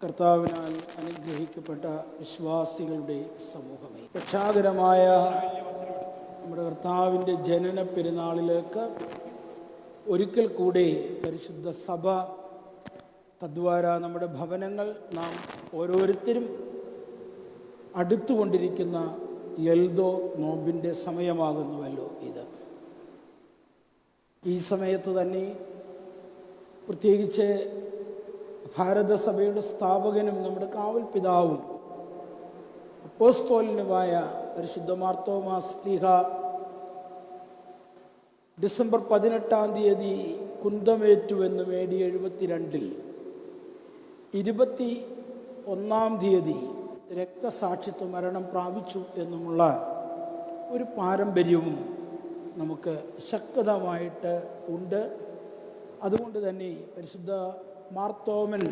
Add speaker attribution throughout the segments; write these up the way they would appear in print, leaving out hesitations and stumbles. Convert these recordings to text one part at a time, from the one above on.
Speaker 1: കർത്താവിനാൽ അനുഗ്രഹിക്കപ്പെട്ട വിശ്വാസികളുടെ സമൂഹമേ, രക്ഷാകരമായ നമ്മുടെ കർത്താവിൻ്റെ ജനന പെരുന്നാളിലേക്ക് ഒരിക്കൽ കൂടെ പരിശുദ്ധ സഭ തദ്വാര നമ്മുടെ ഭവനങ്ങൾ നാം ഓരോരുത്തരും അടുത്തുകൊണ്ടിരിക്കുന്ന എൽദോ നോമ്പിൻ്റെ സമയമാകുന്നുവല്ലോ ഇത്. ഈ സമയത്ത് തന്നെ പ്രത്യേകിച്ച് ഭാരതസഭയുടെ സ്ഥാപകനും നമ്മുടെ കാവൽ പിതാവും അപ്പോസ്തലനുമായ പരിശുദ്ധ മാർത്തോമാ ശ്ലീഹ ഡിസംബർ 18 കുന്തമേറ്റുവെന്ന് AD 72 21 രക്തസാക്ഷിത്വ മരണം പ്രാപിച്ചു എന്നുമുള്ള ഒരു പാരമ്പര്യവും നമുക്ക് ശക്തമായിട്ട് ഉണ്ട്. അതുകൊണ്ട് തന്നെ പരിശുദ്ധ മാർത്തോമൻ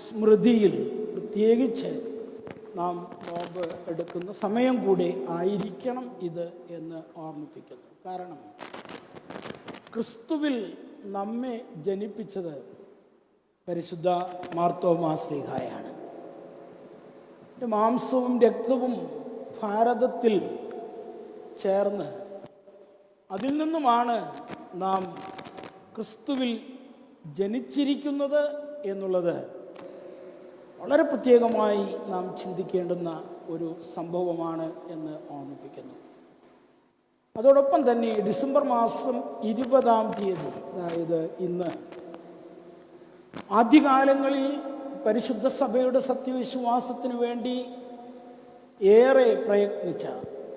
Speaker 1: സ്മൃതിയിൽ പ്രത്യേകിച്ച് നാം നോമ്പ് എടുക്കുന്ന സമയം കൂടെ ആയിരിക്കണം ഇത് എന്ന് ഓർമ്മിപ്പിക്കുന്നു. കാരണം ക്രിസ്തുവിൽ നമ്മെ ജനിപ്പിച്ചത് പരിശുദ്ധ മാർത്തോമാ ശ്ലീഹായാണ്. മാംസവും രക്തവും ഭാരതത്തിൽ ചേർന്ന് അതിൽ നിന്നുമാണ് നാം ക്രിസ്തുവിൽ ജനിച്ചിരിക്കുന്നത് എന്നുള്ളത് വളരെ പ്രത്യേകമായി നാം ചിന്തിക്കേണ്ടുന്ന ഒരു സംഭവമാണ് എന്ന് ഓർമ്മിപ്പിക്കുന്നു. അതോടൊപ്പം തന്നെ ഡിസംബർ മാസം 20 അതായത് ഇന്ന് ആദ്യകാലങ്ങളിൽ പരിശുദ്ധ സഭയുടെ സത്യവിശ്വാസത്തിനു വേണ്ടി ഏറെ പ്രയത്നിച്ച,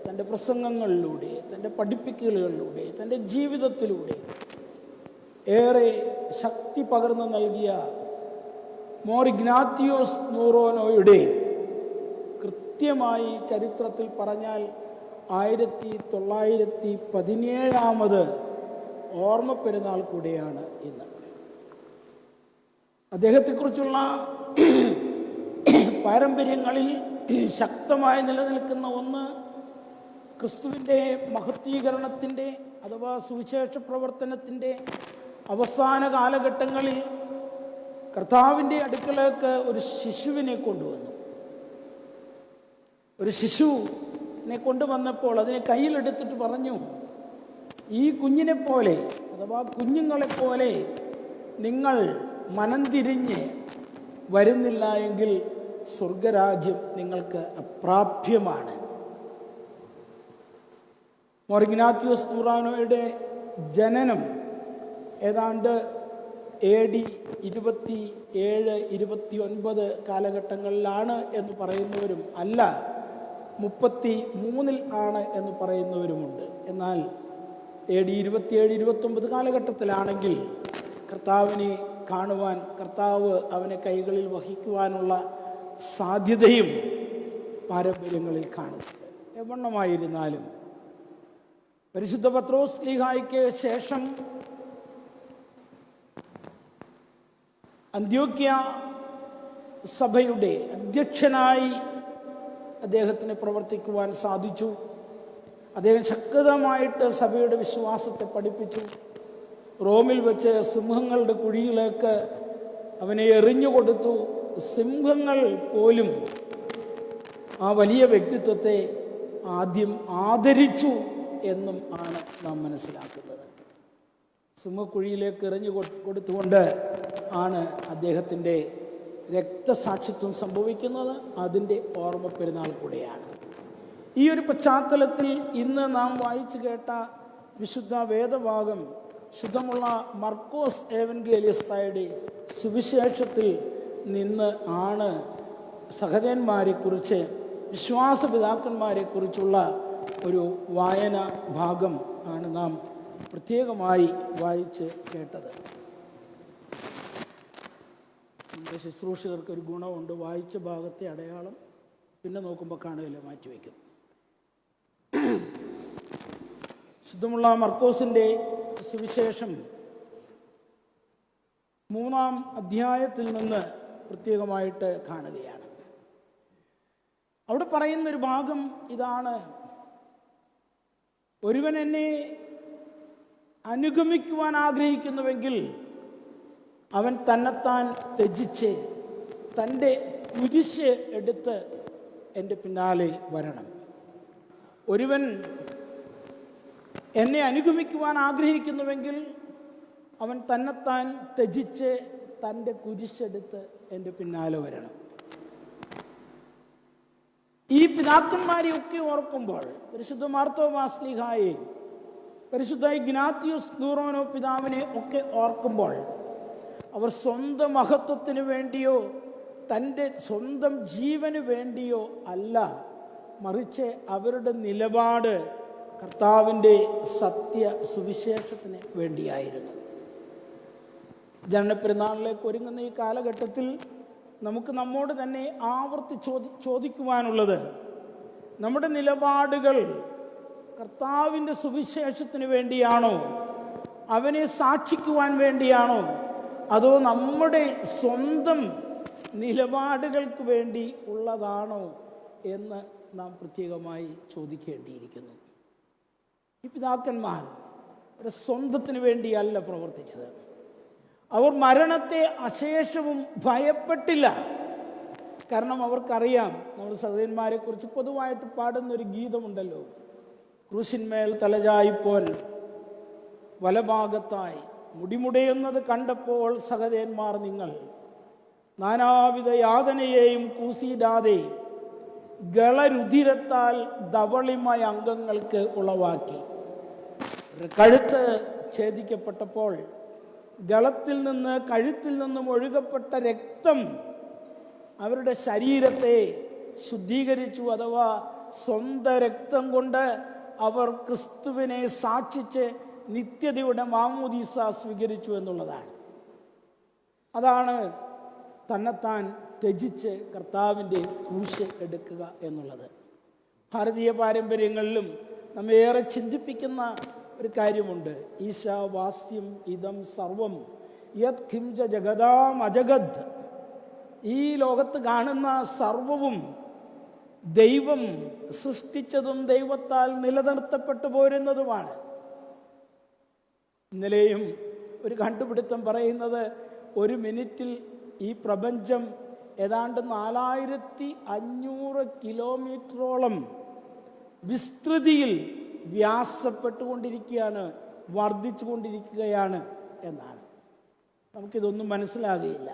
Speaker 1: തൻ്റെ പ്രസംഗങ്ങളിലൂടെ, തൻ്റെ പഠിപ്പിക്കലുകളിലൂടെ, തൻ്റെ ജീവിതത്തിലൂടെ ഏറെ ശക്തി പകർന്നു നൽകിയ മോർ ഇഗ്നാത്തിയോസ് നൂറോനോയുടെ കൃത്യമായി ചരിത്രത്തിൽ പറഞ്ഞാൽ 1917 ഓർമ്മ പെരുന്നാൾ കൂടെയാണ് ഇന്ന്. അദ്ദേഹത്തെക്കുറിച്ചുള്ള പാരമ്പര്യങ്ങളിൽ ശക്തമായി നിലനിൽക്കുന്ന ഒന്ന് ക്രിസ്തുവിൻ്റെ മഹത്വീകരണത്തിൻ്റെ അഥവാ സുവിശേഷ പ്രവർത്തനത്തിൻ്റെ അവസാന കാലഘട്ടങ്ങളിൽ കർത്താവിൻ്റെ അടുക്കലേക്ക് ഒരു ശിശുവിനെ കൊണ്ടുവന്നു. ഒരു ശിശുവിനെ കൊണ്ടുവന്നപ്പോൾ അതിനെ കയ്യിലെടുത്തിട്ട് പറഞ്ഞു, ഈ കുഞ്ഞിനെ പോലെ അഥവാ കുഞ്ഞുങ്ങളെപ്പോലെ നിങ്ങൾ മനം തിരിഞ്ഞ് വരുന്നില്ല എങ്കിൽ സ്വർഗരാജ്യം നിങ്ങൾക്ക് അപ്രാപ്യമാണ്. മോർ ഇഗ്നാത്തിയോസ് നൂറാനോയുടെ ജനനം ഏതാണ്ട് AD 27-29 കാലഘട്ടങ്ങളിലാണ് എന്ന് പറയുന്നവരും അല്ല, 33 ആണ് എന്ന് പറയുന്നവരുമുണ്ട്. എന്നാൽ AD 27-29 കാലഘട്ടത്തിലാണെങ്കിൽ കർത്താവിനെ കാണുവാൻ, കർത്താവ് അവനെ കൈകളിൽ വഹിക്കുവാനുള്ള സാധ്യതയും പാരമ്പര്യങ്ങളിൽ കാണുന്നുണ്ട്. എവണ്ണമായിരുന്നാലും പരിശുദ്ധ പത്രോസ് ശ്ലീഹായ്ക്ക് ശേഷം അന്ത്യോക്യ സഭയുടെ അധ്യക്ഷനായി അദ്ദേഹത്തിന് പ്രവർത്തിക്കുവാൻ സാധിച്ചു. അദ്ദേഹം ശക്തമായിട്ട് സഭയുടെ വിശ്വാസത്തെ പഠിപ്പിച്ചു. റോമിൽ വെച്ച് സിംഹങ്ങളുടെ കുഴിയിലേക്ക് അവനെ എറിഞ്ഞുകൊടുത്തു. സിംഹങ്ങൾ പോലും ആ വലിയ വ്യക്തിത്വത്തെ ആദ്യം ആദരിച്ചു എന്നും ആണ് നാം മനസ്സിലാക്കുന്നത്. സിംഹക്കുഴിയിലേക്ക് എറിഞ്ഞു കൊടുത്തുകൊണ്ട് ആണ് അദ്ദേഹത്തിൻ്റെ രക്തസാക്ഷിത്വം സംഭവിക്കുന്നത്. അതിൻ്റെ ഓർമ്മ പെരുന്നാൾ കൂടെയാണ്. ഈ ഒരു പശ്ചാത്തലത്തിൽ ഇന്ന് നാം വായിച്ചു കേട്ട വിശുദ്ധ വേദഭാഗം ശുദ്ധമുള്ള മർക്കോസ് ഏവൻഗേലിയസ്തായുടെ സുവിശേഷത്തിൽ നിന്ന് ആണ് സഹോദരന്മാരെക്കുറിച്ച്, വിശ്വാസപിതാക്കന്മാരെക്കുറിച്ചുള്ള ഒരു വായന ഭാഗം ആണ് നാം പ്രത്യേകമായി വായിച്ച് കേട്ടത്. നമ്മുടെ ശുശ്രൂഷകർക്ക് ഒരു ഗുണമുണ്ട്, വായിച്ച ഭാഗത്തെ അടയാളം പിന്നെ നോക്കുമ്പോൾ കാണുകയില്ല, മാറ്റിവെക്കും. ശുദ്ധമുള്ള മർക്കോസിൻ്റെ സുവിശേഷം 3-ാം അധ്യായത്തിൽ നിന്ന് പ്രത്യേകമായിട്ട് കാണുകയാണ്. അവിടെ പറയുന്നൊരു ഭാഗം ഇതാണ്: ഒരുവൻ എന്നെ അനുഗമിക്കുവാൻ ആഗ്രഹിക്കുന്നുവെങ്കിൽ അവൻ തന്നെത്താൻ ത്യജിച്ച് തൻ്റെ കുരിശ് എടുത്ത് എൻ്റെ പിന്നാലെ വരണം. ഒരുവൻ എന്നെ അനുഗമിക്കുവാൻ ആഗ്രഹിക്കുന്നുവെങ്കിൽ അവൻ തന്നെത്താൻ ത്യജിച്ച് തൻ്റെ കുരിശെടുത്ത് എൻ്റെ പിന്നാലെ വരണം. ഈ പിതാക്കന്മാരെയൊക്കെ ഓർക്കുമ്പോൾ പരിശുദ്ധ മാർത്തോമാ ശ്ലീഹായെ, പരിശുദ്ധ ഇഗ്നാത്തിയോസ് നൂറോനോ പിതാവിനെ ഒക്കെ ഓർക്കുമ്പോൾ അവർ സ്വന്തം മഹത്വത്തിന് വേണ്ടിയോ തൻ്റെ സ്വന്തം ജീവന് വേണ്ടിയോ അല്ല, മറിച്ച് അവരുടെ നിലപാട് കർത്താവിൻ്റെ സത്യ സുവിശേഷത്തിന് വേണ്ടിയായിരുന്നു. ജനനപ്പെരുന്നാളിലേക്ക് ഒരുങ്ങുന്ന ഈ കാലഘട്ടത്തിൽ നമുക്ക് നമ്മോട് തന്നെ ആവർത്തി ചോദിക്കുവാനുള്ളത്, നമ്മുടെ നിലപാടുകൾ കർത്താവിൻ്റെ സുവിശേഷത്തിന് വേണ്ടിയാണോ, അവനെ സാക്ഷിക്കുവാൻ വേണ്ടിയാണോ, അതോ നമ്മുടെ സ്വന്തം നിലപാടുകൾക്ക് വേണ്ടി ഉള്ളതാണോ എന്ന് നാം പ്രത്യേകമായി ചോദിക്കേണ്ടിയിരിക്കുന്നു. ഈ പിതാക്കന്മാർ ഒരു സ്വന്തത്തിന് വേണ്ടിയല്ല പ്രവർത്തിച്ചത്. അവർ മരണത്തെ അശേഷവും ഭയപ്പെട്ടില്ല. കാരണം അവർക്കറിയാം, നമ്മൾ സഹോദരന്മാരെ കുറിച്ച് പൊതുവായിട്ട് പാടുന്നൊരു ഗീതമുണ്ടല്ലോ, ക്രൂശിന്മേൽ തലചായിപ്പോൻ വലഭാഗത്തായി മുടിമുടയുന്നത് കണ്ടപ്പോൾ സഹോദരന്മാർ നിങ്ങൾ നാനാവിധ യാതനയെയും കൂസിയിടാതെ ഗളരുധിരത്താൽ ധവളിമയ അംഗങ്ങൾക്ക് ഉളവാക്കി. കഴുത്ത് ഛേദിക്കപ്പെട്ടപ്പോൾ ഗളത്തിൽ നിന്ന് കഴുത്തിൽ നിന്നും ഒഴുകപ്പെട്ട രക്തം അവരുടെ ശരീരത്തെ ശുദ്ധീകരിച്ചു. അഥവാ സ്വന്തം രക്തം കൊണ്ട് അവർ ക്രിസ്തുവിനെ സാക്ഷിച്ച് നിത്യതയുടെ മാമോദീസ സ്വീകരിച്ചു എന്നുള്ളതാണ്. അതാണ് തന്നെത്താൻ ത്യജിച്ച് കർത്താവിൻ്റെ ക്രൂശ് എടുക്കുക എന്നുള്ളത്. ഭാരതീയ പാരമ്പര്യങ്ങളിലും നമ്മെ ഏറെ ചിന്തിപ്പിക്കുന്ന ഒരു കാര്യമുണ്ട്. ഈശാവാസ്യം ഇതം സർവം യത് കിംച ജഗതാം അജഗത്. ഈ ലോകത്ത് കാണുന്ന സർവവും ദൈവം സൃഷ്ടിച്ചതും ദൈവത്താൽ നിലനിർത്തപ്പെട്ടു പോരുന്നതുമാണ്. ഇന്നലെയും ഒരു കണ്ടുപിടുത്തം പറയുന്നത്, ഒരു മിനിറ്റിൽ ഈ പ്രപഞ്ചം ഏതാണ്ട് 4500 കിലോമീറ്ററോളം വിസ്തൃതിയിൽ വ്യാസപ്പെട്ടുകൊണ്ടിരിക്കുകയാണ്, വർദ്ധിച്ചു കൊണ്ടിരിക്കുകയാണ് എന്നാണ്. നമുക്കിതൊന്നും മനസ്സിലാകുകയില്ല.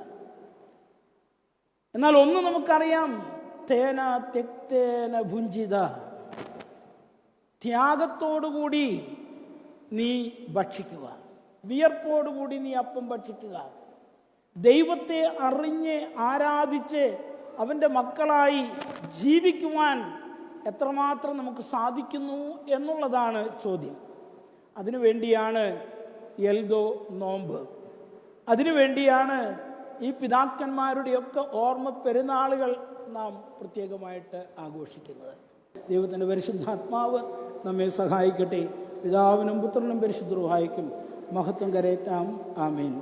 Speaker 1: എന്നാൽ ഒന്ന് നമുക്കറിയാം, തേന തെക്തേന ഭുഞ്ചിത, ത്യാഗത്തോടുകൂടി നീ ഭക്ഷിക്കുക, വിയർപ്പോടുകൂടി നീ അപ്പം ഭക്ഷിക്കുക. ദൈവത്തെ അറിഞ്ഞ് ആരാധിച്ച് അവൻ്റെ മക്കളായി ജീവിക്കുവാൻ എത്രമാത്രം നമുക്ക് സാധിക്കുന്നു എന്നുള്ളതാണ് ചോദ്യം. അതിനുവേണ്ടിയാണ് എൽദോ നോമ്പ്. അതിനുവേണ്ടിയാണ് ഈ പിതാക്കന്മാരുടെയൊക്കെ ഓർമ്മ പെരുന്നാളുകൾ നാം പ്രത്യേകമായിട്ട് ആഘോഷിക്കുന്നത്. ദൈവത്തിൻ്റെ പരിശുദ്ധാത്മാവ് നമ്മെ സഹായിക്കട്ടെ. പിതാവിനും പുത്രനും പരിശുദ്ധ റൂഹായിക്കും മഹത്വം കരയറ്റാം. ആമേൻ.